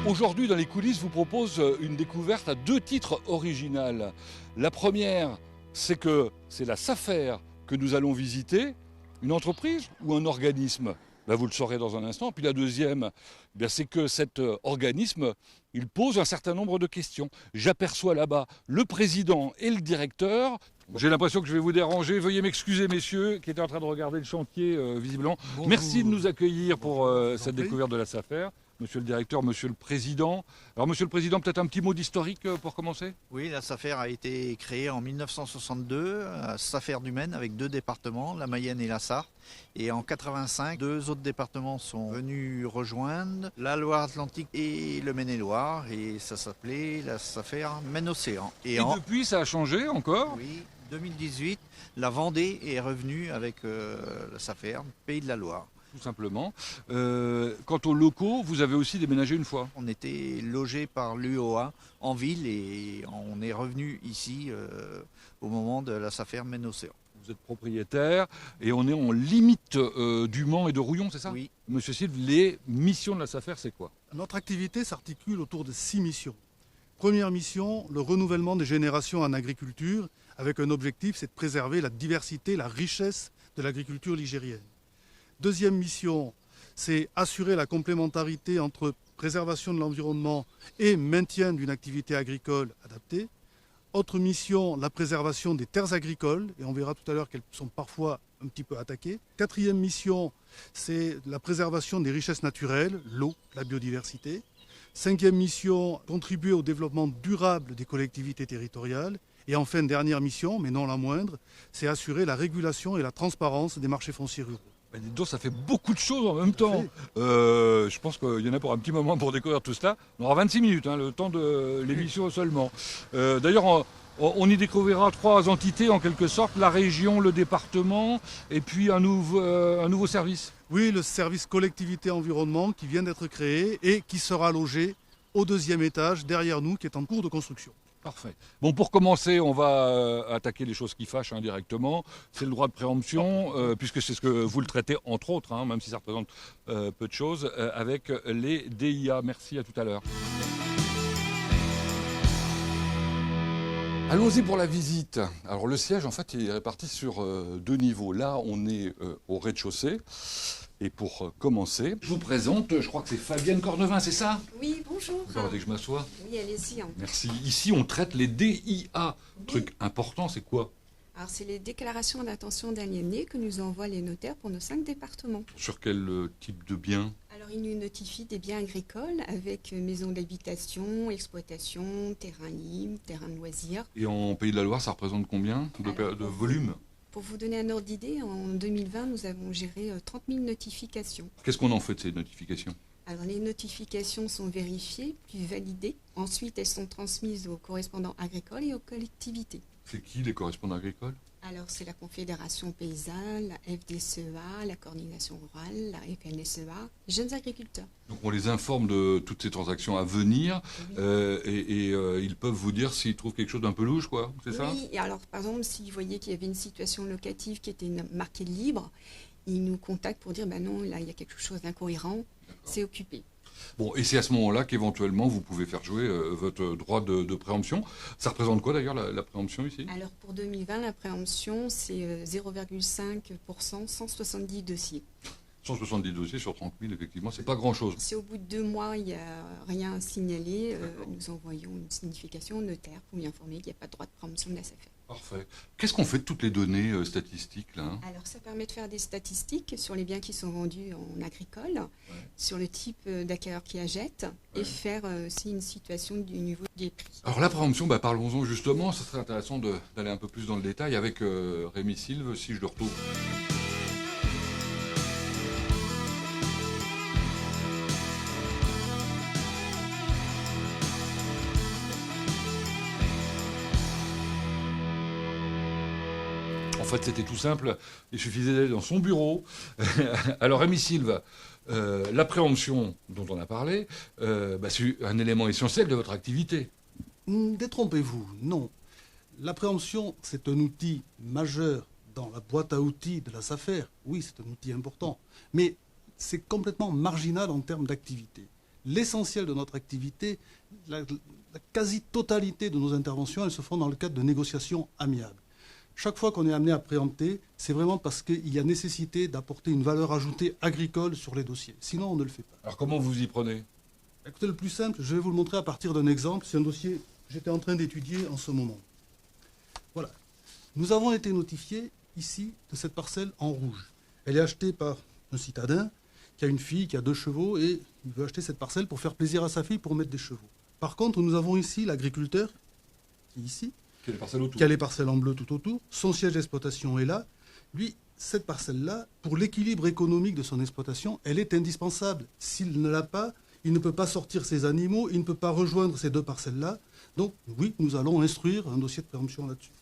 Aujourd'hui, dans les coulisses, je vous propose une découverte à 2 titres originales. La première, c'est que c'est la SAFER que nous allons visiter, une entreprise ou un organisme. Vous le saurez dans un instant. Puis la deuxième, c'est que cet organisme, il pose un certain nombre de questions. J'aperçois là-bas le président et le directeur. J'ai l'impression que je vais vous déranger. Veuillez m'excuser, messieurs, qui étaient en train de regarder le chantier, visiblement. Bonjour. Merci de nous accueillir pour cette découverte de la SAFER. Monsieur le directeur, monsieur le président. Alors, monsieur le président, peut-être un petit mot d'historique pour commencer ? Oui, la SAFER a été créée en 1962, SAFER du Maine, avec 2 départements, la Mayenne et la Sarthe. Et en 85, 2 autres départements sont venus rejoindre la Loire-Atlantique et le Maine-et-Loire. Et ça s'appelait la SAFER Maine-Océan. Et depuis, ça a changé encore ? Oui, 2018, la Vendée est revenue avec la SAFER, Pays de la Loire. Tout simplement. Quant aux locaux, vous avez aussi déménagé une fois. On était logé par l'UOA en ville et on est revenu ici au moment de la SAFER Maine-Océan. Vous êtes propriétaire et on est en limite du Mans et de Rouillon, c'est ça ? Oui. Monsieur Silve, les missions de la SAFER, c'est quoi ? Notre activité s'articule autour de 6 missions. Première mission, le renouvellement des générations en agriculture, avec un objectif, c'est de préserver la diversité, la richesse de l'agriculture ligérienne. Deuxième mission, c'est assurer la complémentarité entre préservation de l'environnement et maintien d'une activité agricole adaptée. Autre mission, la préservation des terres agricoles, et on verra tout à l'heure qu'elles sont parfois un petit peu attaquées. Quatrième mission, c'est la préservation des richesses naturelles, l'eau, la biodiversité. Cinquième mission, contribuer au développement durable des collectivités territoriales. Et enfin, dernière mission, mais non la moindre, c'est assurer la régulation et la transparence des marchés fonciers ruraux. Dis donc, ça fait beaucoup de choses en même temps. Je pense qu'il y en a pour un petit moment pour découvrir tout cela. On aura 26 minutes, le temps de l'émission seulement. D'ailleurs, on y découvrira 3 entités en quelque sorte, la région, le département et puis un nouveau service. Oui, le service collectivité environnement qui vient d'être créé et qui sera logé au 2e étage derrière nous, qui est en cours de construction. Parfait. Bon, pour commencer, on va attaquer les choses qui fâchent directement. C'est le droit de préemption, puisque c'est ce que vous le traitez, entre autres, même si ça représente peu de choses, avec les DIA. Merci, à tout à l'heure. Allons-y pour la visite. Alors le siège, en fait, il est réparti sur 2 niveaux. Là, on est au rez-de-chaussée. Et pour commencer, je vous présente, je crois que c'est Fabienne Cornevin, c'est ça ? Oui, bonjour. Vous permettez que je m'assoie ? Oui, allez-y. Merci. Ici, on traite les DIA. Truc important, c'est quoi ? Alors, c'est les déclarations d'intention d'aliéner que nous envoient les notaires pour nos 5 départements. Sur quel type de bien ? Alors, ils nous notifient des biens agricoles avec maison d'habitation, exploitation, terrain libre, terrain de loisirs. Et en Pays de la Loire, ça représente combien de volume ? Pour vous donner un ordre d'idée, en 2020, nous avons géré 30 000 notifications. Qu'est-ce qu'on en fait de ces notifications ? Alors, les notifications sont vérifiées, puis validées. Ensuite, elles sont transmises aux correspondants agricoles et aux collectivités. C'est qui les correspondants agricoles ? Alors, c'est la Confédération paysanne, la FDSEA, la Coordination rurale, la FNSEA, jeunes agriculteurs. Donc on les informe de toutes ces transactions à venir, oui. et ils peuvent vous dire s'ils trouvent quelque chose d'un peu louche, quoi, c'est ça ? Oui, et alors par exemple, s'ils voyaient qu'il y avait une situation locative qui était marquée libre, ils nous contactent pour dire, non, là, il y a quelque chose d'incohérent, c'est occupé. Bon, et c'est à ce moment-là qu'éventuellement vous pouvez faire jouer votre droit de préemption. Ça représente quoi d'ailleurs la préemption ici ? Alors pour 2020, la préemption, c'est 0,5%, 170 dossiers. 170 dossiers sur 30 000, effectivement, c'est pas grand-chose. Si au bout de 2 mois, il n'y a rien à signaler, nous envoyons une signification au notaire pour lui informer qu'il n'y a pas de droit de préemption de la SAFER. Parfait. Qu'est-ce qu'on fait de toutes les données statistiques là ? Alors ça permet de faire des statistiques sur les biens qui sont vendus en agricole, sur le type d'acquéreur qui achète, et faire aussi une situation du niveau des prix. Alors la préemption, parlons-en justement, ça serait intéressant d'aller un peu plus dans le détail avec Rémi Silve, si je le retrouve. En fait, c'était tout simple. Il suffisait d'aller dans son bureau. Alors, Rémi Silve, La préemption dont on a parlé, c'est un élément essentiel de votre activité. Détrompez-vous, non. La préemption, c'est un outil majeur dans la boîte à outils de la SAFER. Oui, c'est un outil important. Mais c'est complètement marginal en termes d'activité. L'essentiel de notre activité, la quasi-totalité de nos interventions, elles se font dans le cadre de négociations amiables. Chaque fois qu'on est amené à préempter, c'est vraiment parce qu'il y a nécessité d'apporter une valeur ajoutée agricole sur les dossiers. Sinon, on ne le fait pas. Alors comment vous y prenez? Écoutez, le plus simple, je vais vous le montrer à partir d'un exemple. C'est un dossier que j'étais en train d'étudier en ce moment. Voilà. Nous avons été notifiés ici de cette parcelle en rouge. Elle est achetée par un citadin qui a une fille, qui a 2 chevaux, et il veut acheter cette parcelle pour faire plaisir à sa fille, pour mettre des chevaux. Par contre, nous avons ici l'agriculteur, qui est ici, Qui a les parcelles autour. qui a les parcelles en bleu tout autour. Son siège d'exploitation est là. Lui, cette parcelle-là, pour l'équilibre économique de son exploitation, elle est indispensable. S'il ne l'a pas, il ne peut pas sortir ses animaux, il ne peut pas rejoindre ces 2 parcelles-là. Donc oui, nous allons instruire un dossier de préemption là-dessus.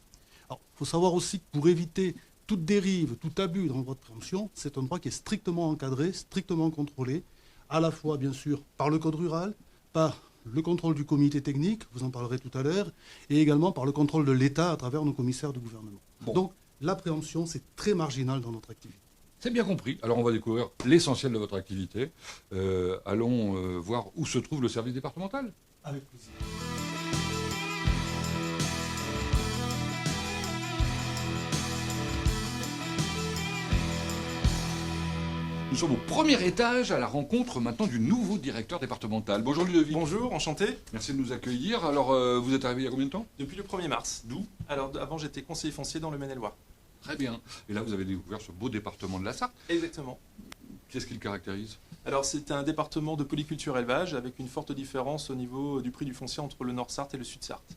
Alors, il faut savoir aussi que pour éviter toute dérive, tout abus dans le droit de préemption, c'est un droit qui est strictement encadré, strictement contrôlé, à la fois, bien sûr, par le Code rural, par le contrôle du comité technique, vous en parlerez tout à l'heure, et également par le contrôle de l'État à travers nos commissaires du gouvernement. Bon. Donc, la préemption, c'est très marginal dans notre activité. C'est bien compris. Alors on va découvrir l'essentiel de votre activité. Allons voir où se trouve le service départemental. Avec plaisir. Nous sommes au premier étage à la rencontre maintenant du nouveau directeur départemental. Bonjour Ludovic. Bonjour, enchanté. Merci de nous accueillir. Alors vous êtes arrivé il y a combien de temps? Depuis le 1er mars. D'où? Alors avant j'étais conseiller foncier dans le Maine-et-Loire. Très bien. Et là vous avez découvert ce beau département de la Sarthe. Exactement. Qu'est-ce qui le caractérise? Alors c'est un département de polyculture élevage avec une forte différence au niveau du prix du foncier entre le Nord Sarthe et le Sud Sarthe.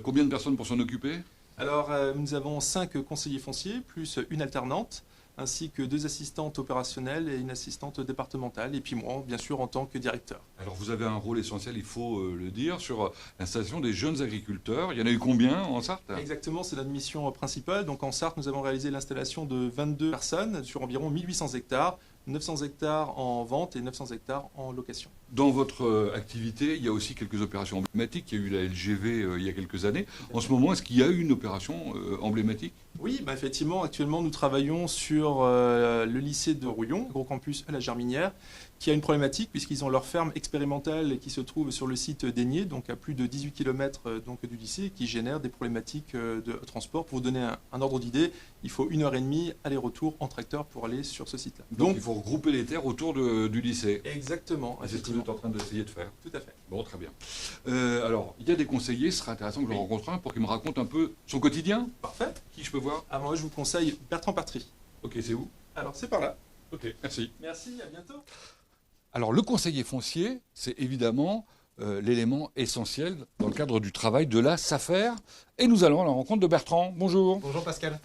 Combien de personnes pour s'en occuper? Alors nous avons 5 conseillers fonciers plus une alternante, ainsi que 2 assistantes opérationnelles et une assistante départementale, et puis moi, bien sûr, en tant que directeur. Alors vous avez un rôle essentiel, il faut le dire, sur l'installation des jeunes agriculteurs. Il y en a eu combien en Sarthe? Exactement, c'est notre mission principale. Donc en Sarthe, nous avons réalisé l'installation de 22 personnes sur environ 1800 hectares, 900 hectares en vente et 900 hectares en location. Dans votre activité, il y a aussi quelques opérations emblématiques. Il y a eu la LGV il y a quelques années. En ce moment, est-ce qu'il y a eu une opération emblématique? Oui, effectivement, actuellement, nous travaillons sur le lycée de Rouillon, gros campus à la Germinière, qui a une problématique puisqu'ils ont leur ferme expérimentale qui se trouve sur le site d'Aigné, donc à plus de 18 km du lycée, qui génère des problématiques de transport. Pour vous donner un ordre d'idée, il faut 1h30 aller-retour en tracteur pour aller sur ce site-là. Donc il faut regrouper les terres autour du lycée. Exactement. C'est ce que vous êtes en train d'essayer de faire. Tout à fait. Bon, très bien. Alors, il y a des conseillers, ce serait intéressant que je rencontre un pour qu'il me raconte un peu son quotidien. Parfait. Qui je peux voir? Ah, moi, je vous conseille Bertrand Partry. Ok, c'est où? Alors, c'est par là. Ok, merci. Merci, à bientôt. Alors, le conseiller foncier, c'est évidemment l'élément essentiel dans le cadre du travail de la SAFER. Et nous allons à la rencontre de Bertrand. Bonjour. Bonjour Pascal.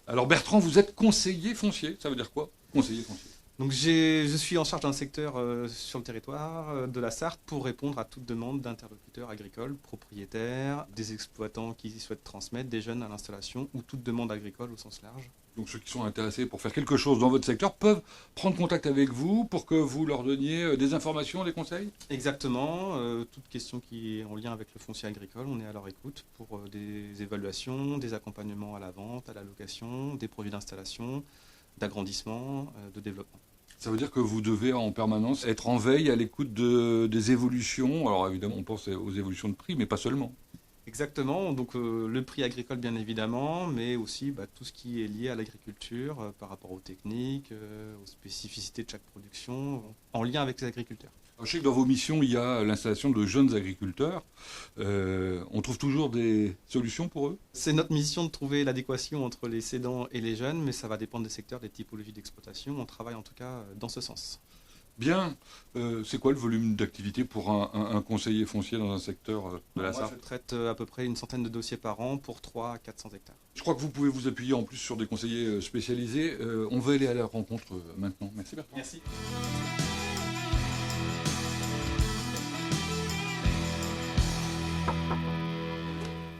Alors, Bertrand, vous êtes conseiller foncier. Ça veut dire quoi, conseiller foncier? Donc je suis en charge d'un secteur sur le territoire de la Sarthe pour répondre à toute demande d'interlocuteurs agricoles, propriétaires, des exploitants qui souhaitent transmettre, des jeunes à l'installation ou toute demande agricole au sens large. Donc ceux qui sont intéressés pour faire quelque chose dans votre secteur peuvent prendre contact avec vous pour que vous leur donniez des informations, des conseils? Exactement, toute question qui est en lien avec le foncier agricole, on est à leur écoute pour des évaluations, des accompagnements à la vente, à la location, des projets d'installation, d'agrandissement, de développement. Ça veut dire que vous devez en permanence être en veille à l'écoute des évolutions. Alors évidemment, on pense aux évolutions de prix, mais pas seulement. Exactement, donc le prix agricole bien évidemment, mais aussi tout ce qui est lié à l'agriculture par rapport aux techniques, aux spécificités de chaque production, en lien avec les agriculteurs. Alors, je sais que dans vos missions, il y a l'installation de jeunes agriculteurs. On trouve toujours des solutions pour eux? C'est notre mission de trouver l'adéquation entre les cédants et les jeunes, mais ça va dépendre des secteurs, des typologies d'exploitation. On travaille en tout cas dans ce sens. Bien. C'est quoi le volume d'activité pour un conseiller foncier dans un secteur de la Sarthe? Je traite à peu près une centaine de dossiers par an pour 300 à 400 hectares. Je crois que vous pouvez vous appuyer en plus sur des conseillers spécialisés. On va aller à la rencontre maintenant. Merci Bertrand. Merci.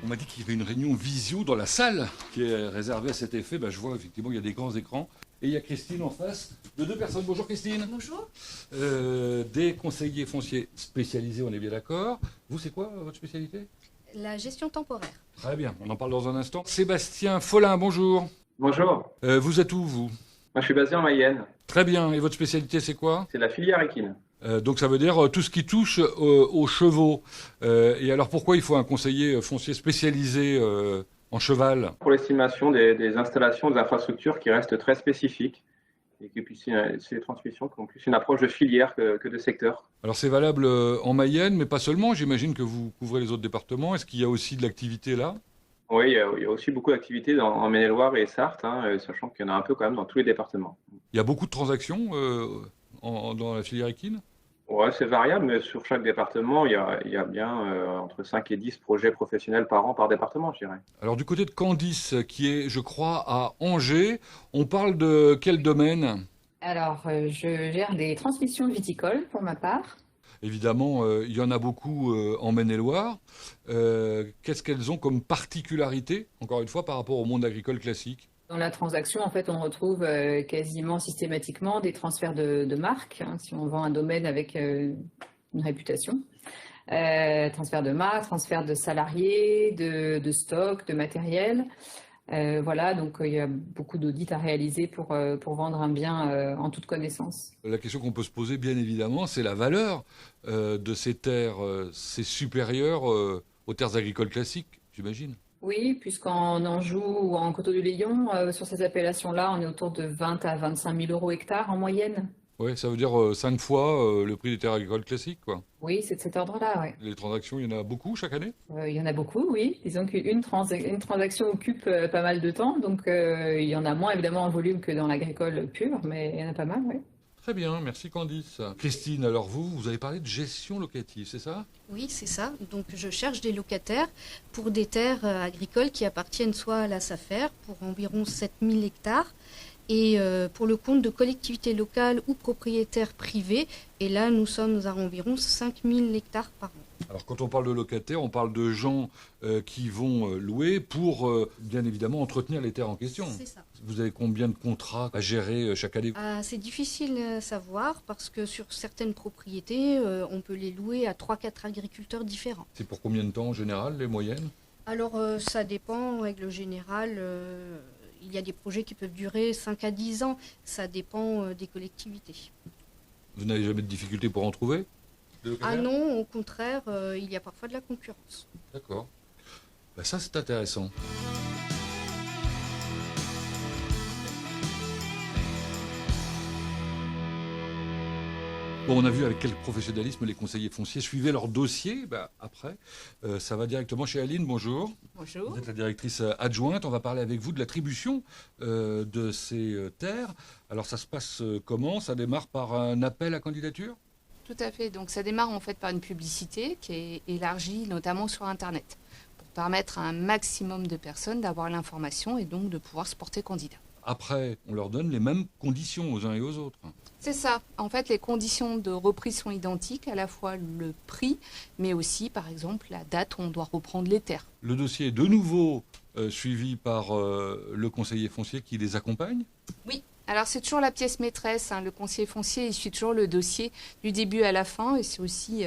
On m'a dit qu'il y avait une réunion visio dans la salle qui est réservée à cet effet. Je vois effectivement qu'il y a des grands écrans. Et il y a Christine en face de deux personnes. Bonjour Christine. Bonjour. Des conseillers fonciers spécialisés, on est bien d'accord. Vous, c'est quoi votre spécialité? La gestion temporaire. Très bien, on en parle dans un instant. Sébastien Follin, bonjour. Bonjour, Vous êtes où, vous? moi je suis basé en Mayenne, Très bien, et votre spécialité, c'est quoi? c'est la filière équine. Donc ça veut dire tout ce qui touche aux chevaux. Et alors pourquoi il faut un conseiller foncier spécialisé en cheval? Pour l'estimation des installations, des infrastructures qui restent très spécifiques et qui puissent, c'est des transmissions qui ont plus une approche de filière que de secteur. Alors c'est valable en Mayenne, mais pas seulement. J'imagine que vous couvrez les autres départements. Est-ce qu'il y a aussi de l'activité là? Oui, il y a aussi beaucoup d'activités en Maine-et-Loire et Sarthe, sachant qu'il y en a un peu quand même dans tous les départements. Il y a beaucoup de transactions dans la filière équine? Ouais, c'est variable, mais sur chaque département, il y a bien entre 5 et 10 projets professionnels par an par département, je dirais. Alors du côté de Candice, qui est, je crois, à Angers, on parle de quel domaine? Alors, je gère des transmissions viticoles pour ma part. Évidemment, il y en a beaucoup en Maine-et-Loire. Qu'est-ce qu'elles ont comme particularité, encore une fois, par rapport au monde agricole classique? Dans la transaction, en fait, on retrouve quasiment systématiquement des transferts de marques, hein, si on vend un domaine avec une réputation. Transfert de marques, transfert de salariés, de stock, de matériel. Voilà, donc il y a beaucoup d'audits à réaliser pour vendre un bien en toute connaissance. La question qu'on peut se poser, bien évidemment, c'est la valeur de ces terres. C'est supérieur aux terres agricoles classiques, j'imagine. Oui, puisqu'en Anjou ou en Coteaux-du-Layon, sur ces appellations-là, on est autour de 20 à 25 000 euros hectare en moyenne. Oui, ça veut dire 5 fois le prix des terres agricoles classiques, quoi. Oui, c'est de cet ordre-là, oui. Les transactions, il y en a beaucoup chaque année? Il y en a beaucoup, oui. Disons qu'une transaction occupe pas mal de temps, donc il y en a moins évidemment en volume que dans l'agricole pur, mais il y en a pas mal, oui. Très bien, merci Candice. Christine, alors vous avez parlé de gestion locative, c'est ça? Oui, c'est ça. Donc je cherche des locataires pour des terres agricoles qui appartiennent soit à la SAFER pour environ 7000 hectares et pour le compte de collectivités locales ou propriétaires privés. Et là, nous sommes à environ 5000 hectares par an. Alors quand on parle de locataires, on parle de gens qui vont louer pour, bien évidemment, entretenir les terres en question. C'est ça. Vous avez combien de contrats à gérer chaque année? C'est difficile à savoir parce que sur certaines propriétés, on peut les louer à 3-4 agriculteurs différents. C'est pour combien de temps en général, les moyennes? Alors ça dépend, en règle générale, il y a des projets qui peuvent durer 5 à 10 ans, ça dépend des collectivités. Vous n'avez jamais de difficulté pour en trouver? Ah non, au contraire, il y a parfois de la concurrence. D'accord. Ben ça, c'est intéressant. Bon, on a vu avec quel professionnalisme les conseillers fonciers suivaient leur dossier. Ben, après, ça va directement chez Aline. Bonjour. Bonjour. Vous êtes la directrice adjointe. On va parler avec vous de l'attribution de ces terres. Alors, ça se passe comment? Ça démarre par un appel à candidature? Tout à fait. Donc ça démarre en fait par une publicité qui est élargie notamment sur Internet pour permettre à un maximum de personnes d'avoir l'information et donc de pouvoir se porter candidat. Après, on leur donne les mêmes conditions aux uns et aux autres. C'est ça. En fait, les conditions de reprise sont identiques, à la fois le prix, mais aussi par exemple la date où on doit reprendre les terres. Le dossier est de nouveau suivi par le conseiller foncier qui les accompagne? Oui. Alors c'est toujours la pièce maîtresse, hein. Le conseiller foncier il suit toujours le dossier du début à la fin et c'est aussi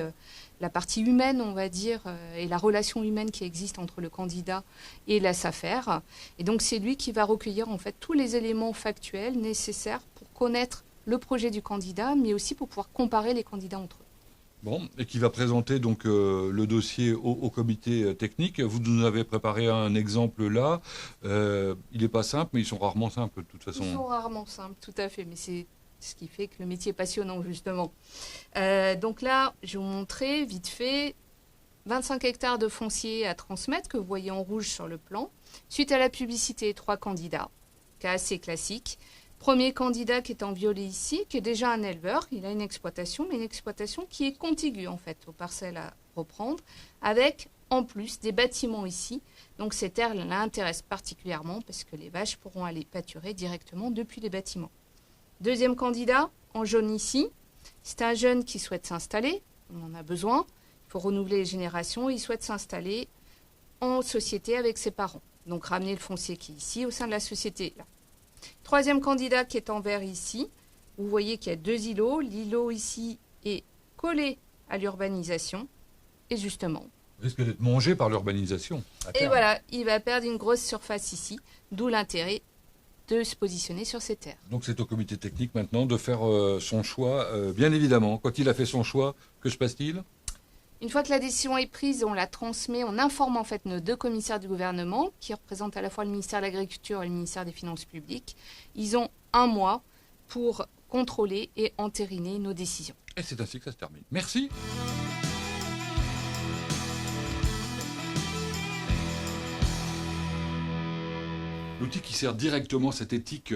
la partie humaine, on va dire, et la relation humaine qui existe entre le candidat et la SAFER. Et donc c'est lui qui va recueillir en fait tous les éléments factuels nécessaires pour connaître le projet du candidat, mais aussi pour pouvoir comparer les candidats entre eux. Bon, et qui va présenter donc le dossier au comité technique. Vous nous avez préparé un exemple là. Il n'est pas simple, mais ils sont rarement simples de toute façon. Ils sont rarement simples, tout à fait, mais c'est ce qui fait que le métier est passionnant justement. Donc là, je vais vous montrer vite fait 25 hectares de foncier à transmettre que vous voyez en rouge sur le plan. Suite à la publicité, 3 candidats, cas assez classique. Premier candidat qui est en violet ici, qui est déjà un éleveur, il a une exploitation, mais une exploitation qui est contiguë en fait aux parcelles à reprendre, avec en plus des bâtiments ici. Donc ces terres l'intéressent particulièrement parce que les vaches pourront aller pâturer directement depuis les bâtiments. Deuxième candidat, en jaune ici, c'est un jeune qui souhaite s'installer, on en a besoin, il faut renouveler les générations, il souhaite s'installer en société avec ses parents. Donc ramener le foncier qui est ici au sein de la société là. Troisième candidat qui est en vert ici. Vous voyez qu'il y a 2 îlots. L'îlot ici est collé à l'urbanisation. Et justement. Risque d'être mangé par l'urbanisation. Et voilà, il va perdre une grosse surface ici. D'où l'intérêt de se positionner sur ces terres. Donc c'est au comité technique maintenant de faire son choix. Bien évidemment, quand il a fait son choix, que se passe-t-il ? Une fois que la décision est prise, on la transmet, on informe en fait nos 2 commissaires du gouvernement, qui représentent à la fois le ministère de l'Agriculture et le ministère des Finances publiques. Ils ont 1 mois pour contrôler et entériner nos décisions. Et c'est ainsi que ça se termine. Merci. L'outil qui sert directement cette éthique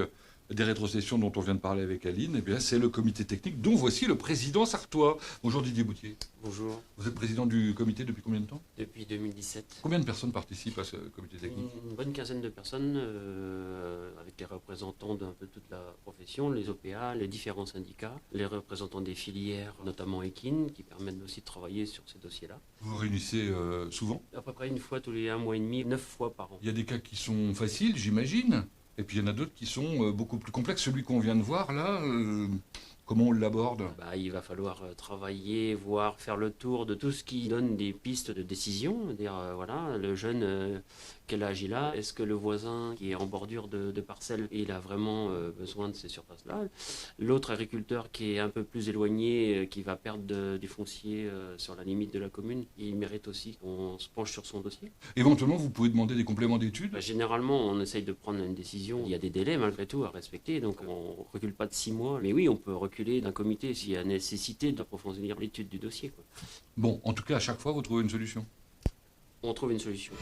des rétrocessions dont on vient de parler avec Aline, eh bien, c'est le comité technique dont voici le président sartois. Bonjour Didier Boutier. Bonjour. Vous êtes président du comité depuis combien de temps ? Depuis 2017. Combien de personnes participent à ce comité technique ? Une bonne quinzaine de personnes, avec les représentants d'un peu toute la profession, les OPA, les différents syndicats, les représentants des filières, notamment Equine, qui permettent aussi de travailler sur ces dossiers-là. Vous vous réunissez souvent ? À peu près une fois tous les 1 mois et demi, 9 fois par an. Il y a des cas qui sont faciles, j'imagine. Et puis il y en a d'autres qui sont beaucoup plus complexes. Celui qu'on vient de voir là, comment on l'aborde ? Il va falloir travailler, voir, faire le tour de tout ce qui donne des pistes de décision. Dire, voilà, le jeune, quel âge il a ? Est-ce que le voisin qui est en bordure de parcelle, il a vraiment besoin de ces surfaces-là ? L'autre agriculteur qui est un peu plus éloigné, qui va perdre du foncier sur la limite de la commune, il mérite aussi qu'on se penche sur son dossier. Éventuellement, vous pouvez demander des compléments d'études ? Généralement, on essaye de prendre une décision. Il y a des délais malgré tout à respecter, donc on ne recule pas de 6 mois. Mais oui, on peut reculer d'un comité s'il y a nécessité d'approfondir l'étude du dossier. Bon, en tout cas, à chaque fois, vous trouvez une solution ? On trouve une solution.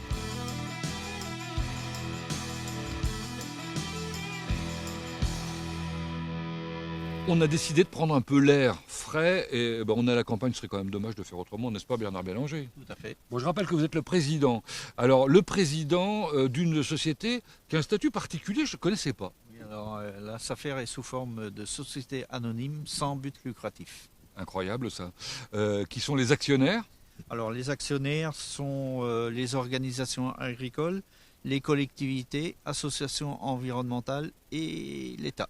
On a décidé de prendre un peu l'air frais et on est à la campagne, ce serait quand même dommage de faire autrement, n'est-ce pas Bernard Bélanger ? Tout à fait. Bon, je rappelle que vous êtes le président. Alors, le président d'une société qui a un statut particulier, je ne connaissais pas. Oui, alors, la SAFER est sous forme de société anonyme sans but lucratif. Incroyable ça. Qui sont les actionnaires ? Alors, les actionnaires sont les organisations agricoles, les collectivités, associations environnementales et l'État.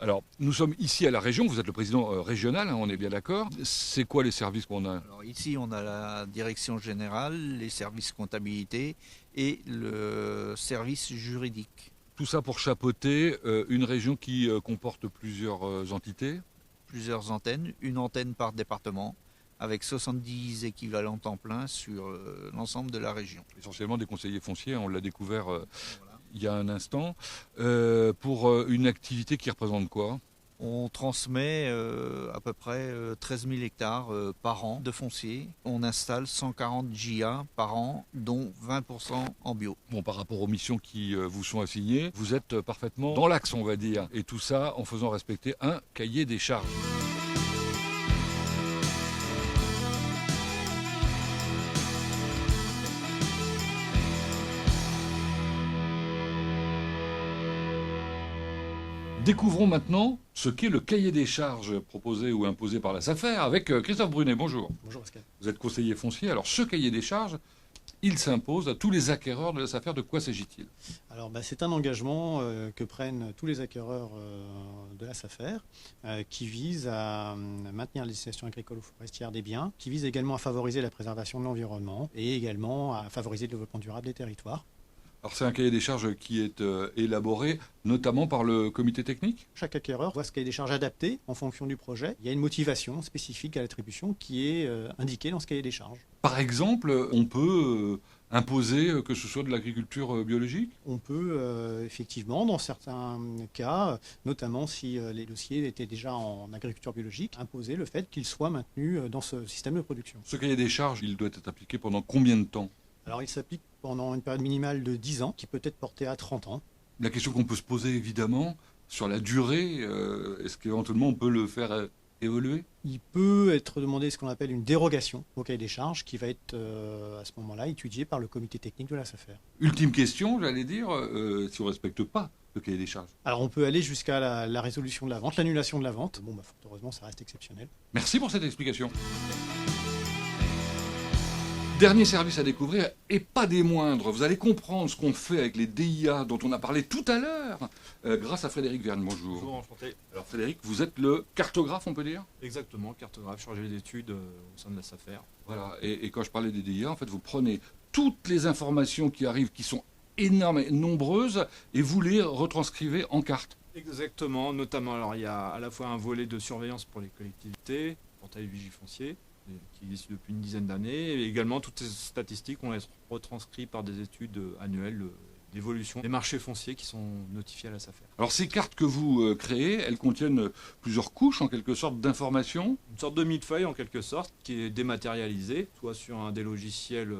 Alors, nous sommes ici à la région, vous êtes le président régional, on est bien d'accord. C'est quoi les services qu'on a ? Alors ici, on a la direction générale, les services comptabilité et le service juridique. Tout ça pour chapeauter une région qui comporte plusieurs entités ? Plusieurs antennes, une antenne par département, avec 70 équivalents temps plein sur l'ensemble de la région. Essentiellement des conseillers fonciers, on l'a découvert il y a un instant, pour une activité qui représente quoi ? On transmet à peu près 13 000 hectares par an de foncier. On installe 140 JA par an, dont 20% en bio. Bon, par rapport aux missions qui vous sont assignées, vous êtes parfaitement dans l'axe, on va dire. Et tout ça en faisant respecter un cahier des charges. Découvrons maintenant ce qu'est le cahier des charges proposé ou imposé par la SAFER avec Christophe Brunet. Bonjour. Bonjour Pascal. Vous êtes conseiller foncier. Alors ce cahier des charges, il s'impose à tous les acquéreurs de la SAFER. De quoi s'agit-il ? Alors c'est un engagement que prennent tous les acquéreurs de la SAFER qui vise à maintenir la destination agricole ou forestière des biens, qui vise également à favoriser la préservation de l'environnement et également à favoriser le développement durable des territoires. Alors c'est un cahier des charges qui est élaboré notamment par le comité technique ? Chaque acquéreur voit ce cahier des charges adapté en fonction du projet. Il y a une motivation spécifique à l'attribution qui est indiquée dans ce cahier des charges. Par exemple, on peut imposer que ce soit de l'agriculture biologique ? On peut effectivement, dans certains cas, notamment si les dossiers étaient déjà en agriculture biologique, imposer le fait qu'ils soient maintenus dans ce système de production. Ce cahier des charges, il doit être appliqué pendant combien de temps ? Alors il s'applique pendant une période minimale de 10 ans, qui peut être portée à 30 ans. La question qu'on peut se poser évidemment, sur la durée, est-ce qu'éventuellement on peut le faire évoluer ? Il peut être demandé ce qu'on appelle une dérogation au cahier des charges, qui va être à ce moment-là étudiée par le comité technique de la SAFER. Ultime question, j'allais dire, si on ne respecte pas le cahier des charges. Alors on peut aller jusqu'à la résolution de la vente, l'annulation de la vente. Bon, fort heureusement, ça reste exceptionnel. Merci pour cette explication. Dernier service à découvrir, et pas des moindres. Vous allez comprendre ce qu'on fait avec les DIA dont on a parlé tout à l'heure, grâce à Frédéric Verne. Bonjour. Bonjour, enchanté. Alors Frédéric, vous êtes le cartographe, on peut dire? Exactement, cartographe, chargé d'études au sein de la SAFER. Voilà, et quand je parlais des DIA, en fait, vous prenez toutes les informations qui arrivent, qui sont énormes et nombreuses, et vous les retranscrivez en carte. Exactement, notamment, alors il y a à la fois un volet de surveillance pour les collectivités, portail Vigifoncier, qui existe depuis une dizaine d'années, et également toutes ces statistiques, on les retranscrit par des études annuelles d'évolution des marchés fonciers qui sont notifiés à la SAFER. Alors ces cartes que vous créez, elles contiennent plusieurs couches en quelque sorte d'informations. Une sorte de millefeuille en quelque sorte qui est dématérialisée, soit sur un des logiciels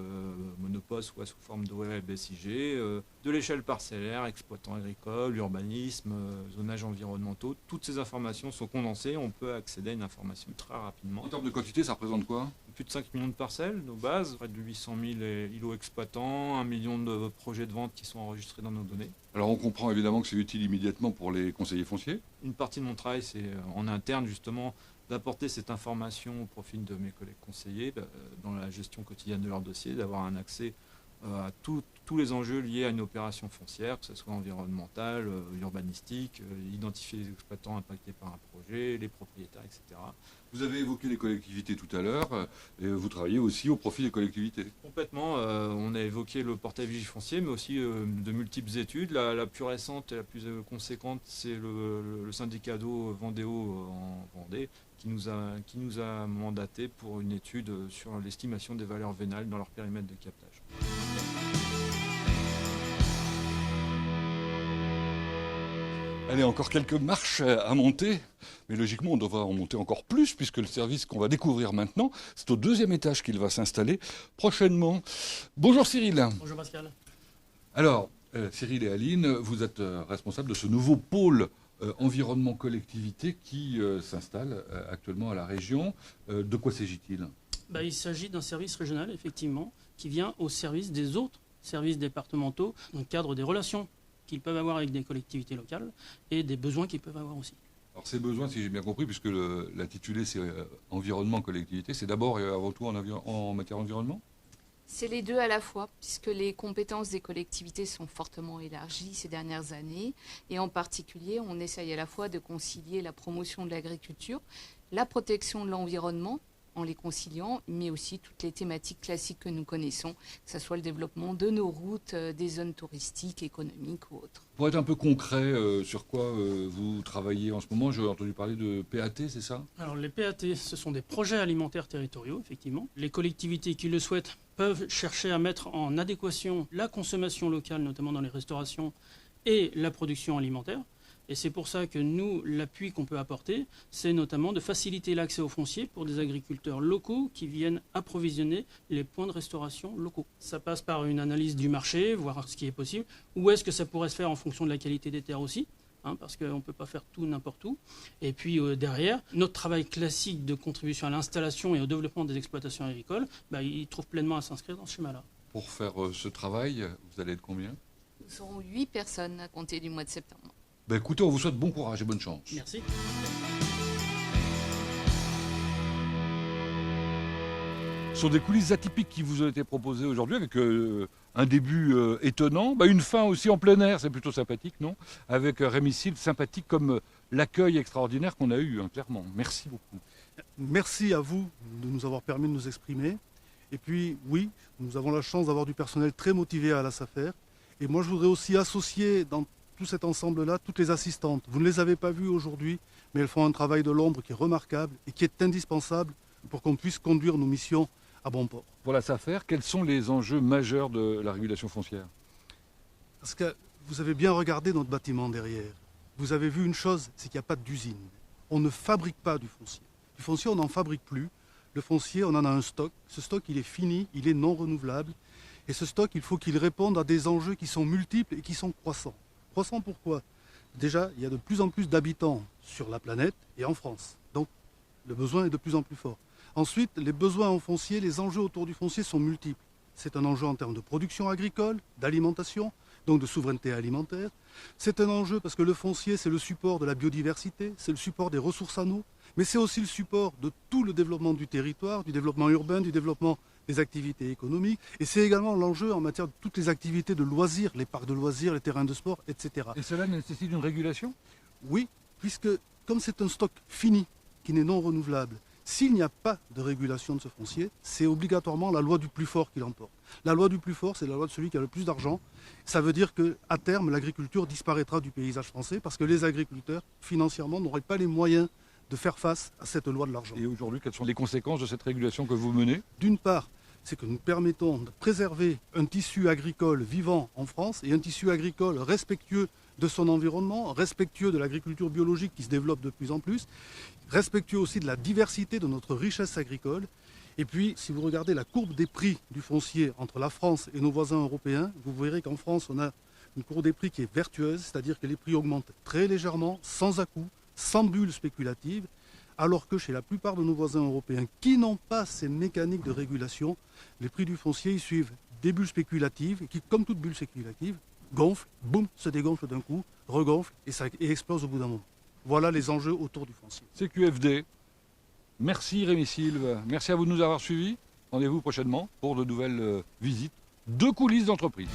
Monopost, soit sous forme de web SIG, de l'échelle parcellaire, exploitant agricole, urbanisme, zonage environnementaux. Toutes ces informations sont condensées, on peut accéder à une information très rapidement. En termes de quantité, ça représente quoi? Plus de 5 millions de parcelles, nos bases, près de 800 000 îlots exploitants, 1 million de projets de vente qui sont enregistrés dans nos données. Alors on comprend évidemment que c'est utile immédiatement pour les conseillers fonciers. Une partie de mon travail, c'est en interne justement d'apporter cette information au profit de mes collègues conseillers dans la gestion quotidienne de leur dossier, d'avoir un accès à tous les enjeux liés à une opération foncière, que ce soit environnemental, urbanistique, identifier les exploitants impactés par un projet, les propriétaires, etc. Vous avez évoqué les collectivités tout à l'heure, et vous travaillez aussi au profit des collectivités. Complètement, on a évoqué le portail Vigifoncier, mais aussi de multiples études. La plus récente et la plus conséquente, c'est le syndicat d'eau Vendéo en Vendée, qui nous a mandaté pour une étude sur l'estimation des valeurs vénales dans leur périmètre de captage. Allez, encore quelques marches à monter, mais logiquement on devra en monter encore plus puisque le service qu'on va découvrir maintenant, c'est au 2e étage qu'il va s'installer prochainement. Bonjour Cyril. Bonjour Pascal. Alors, Cyril et Aline, vous êtes responsables de ce nouveau pôle environnement collectivité qui s'installe actuellement à la région. De quoi s'agit-il? Il s'agit d'un service régional, effectivement, qui vient au service des autres services départementaux dans le cadre des relations qu'ils peuvent avoir avec des collectivités locales et des besoins qu'ils peuvent avoir aussi. Alors ces besoins, si j'ai bien compris, puisque l'intitulé c'est environnement collectivité, c'est d'abord et avant tout en matière d'environnement? C'est les deux à la fois, puisque les compétences des collectivités sont fortement élargies ces dernières années. Et en particulier, on essaye à la fois de concilier la promotion de l'agriculture, la protection de l'environnement, en les conciliant, mais aussi toutes les thématiques classiques que nous connaissons, que ce soit le développement de nos routes, des zones touristiques, économiques ou autres. Pour être un peu concret, sur quoi vous travaillez en ce moment? J'ai entendu parler de PAT, c'est ça? Alors les PAT, ce sont des projets alimentaires territoriaux, effectivement. Les collectivités qui le souhaitent peuvent chercher à mettre en adéquation la consommation locale, notamment dans les restaurations, et la production alimentaire. Et c'est pour ça que nous, l'appui qu'on peut apporter, c'est notamment de faciliter l'accès aux fonciers pour des agriculteurs locaux qui viennent approvisionner les points de restauration locaux. Ça passe par une analyse du marché, voir ce qui est possible. Où est-ce que ça pourrait se faire en fonction de la qualité des terres aussi, parce qu'on ne peut pas faire tout n'importe où. Et puis derrière, notre travail classique de contribution à l'installation et au développement des exploitations agricoles, il trouve pleinement à s'inscrire dans ce schéma-là. Pour faire ce travail, vous allez être combien? Nous serons 8 personnes à compter du mois de septembre. Écoutez, on vous souhaite bon courage et bonne chance. Merci. Ce sont des coulisses atypiques qui vous ont été proposées aujourd'hui avec un début étonnant, une fin aussi en plein air, c'est plutôt sympathique, non? Avec Rémi Silve, sympathique comme l'accueil extraordinaire qu'on a eu, clairement. Merci beaucoup. Merci à vous de nous avoir permis de nous exprimer. Et puis, oui, nous avons la chance d'avoir du personnel très motivé à la SAFER. Et moi, je voudrais aussi associer dans tout cet ensemble-là, toutes les assistantes. Vous ne les avez pas vues aujourd'hui, mais elles font un travail de l'ombre qui est remarquable et qui est indispensable pour qu'on puisse conduire nos missions à bon port. Pour la SAFER, quels sont les enjeux majeurs de la régulation foncière? Parce que vous avez bien regardé notre bâtiment derrière. Vous avez vu une chose, c'est qu'il n'y a pas d'usine. On ne fabrique pas du foncier. Du foncier, on n'en fabrique plus. Le foncier, on en a un stock. Ce stock, il est fini, il est non renouvelable. Et ce stock, il faut qu'il réponde à des enjeux qui sont multiples et qui sont croissants. Croissant pourquoi? Déjà, il y a de plus en plus d'habitants sur la planète et en France. Donc, le besoin est de plus en plus fort. Ensuite, les besoins en foncier, les enjeux autour du foncier sont multiples. C'est un enjeu en termes de production agricole, d'alimentation, donc de souveraineté alimentaire. C'est un enjeu parce que le foncier, c'est le support de la biodiversité, c'est le support des ressources en eau, mais c'est aussi le support de tout le développement du territoire, du développement urbain, du développement les activités économiques. Et c'est également l'enjeu en matière de toutes les activités de loisirs, les parcs de loisirs, les terrains de sport, etc. Et cela nécessite une régulation? Oui, puisque comme c'est un stock fini, qui n'est non renouvelable, s'il n'y a pas de régulation de ce foncier, c'est obligatoirement la loi du plus fort qui l'emporte. La loi du plus fort, c'est la loi de celui qui a le plus d'argent. Ça veut dire qu'à terme, l'agriculture disparaîtra du paysage français parce que les agriculteurs, financièrement, n'auraient pas les moyens de faire face à cette loi de l'argent. Et aujourd'hui, quelles sont les conséquences de cette régulation que vous menez? D'une part, c'est que nous permettons de préserver un tissu agricole vivant en France et un tissu agricole respectueux de son environnement, respectueux de l'agriculture biologique qui se développe de plus en plus, respectueux aussi de la diversité de notre richesse agricole. Et puis, si vous regardez la courbe des prix du foncier entre la France et nos voisins européens, vous verrez qu'en France, on a une courbe des prix qui est vertueuse, c'est-à-dire que les prix augmentent très légèrement, sans à-coups, sans bulle spéculative, alors que chez la plupart de nos voisins européens qui n'ont pas ces mécaniques de régulation, les prix du foncier ils suivent des bulles spéculatives qui, comme toute bulle spéculative, gonflent, boum, se dégonflent d'un coup, regonflent et explosent au bout d'un moment. Voilà les enjeux autour du foncier. CQFD, merci Rémi Silve, merci à vous de nous avoir suivis. Rendez-vous prochainement pour de nouvelles visites de coulisses d'entreprise.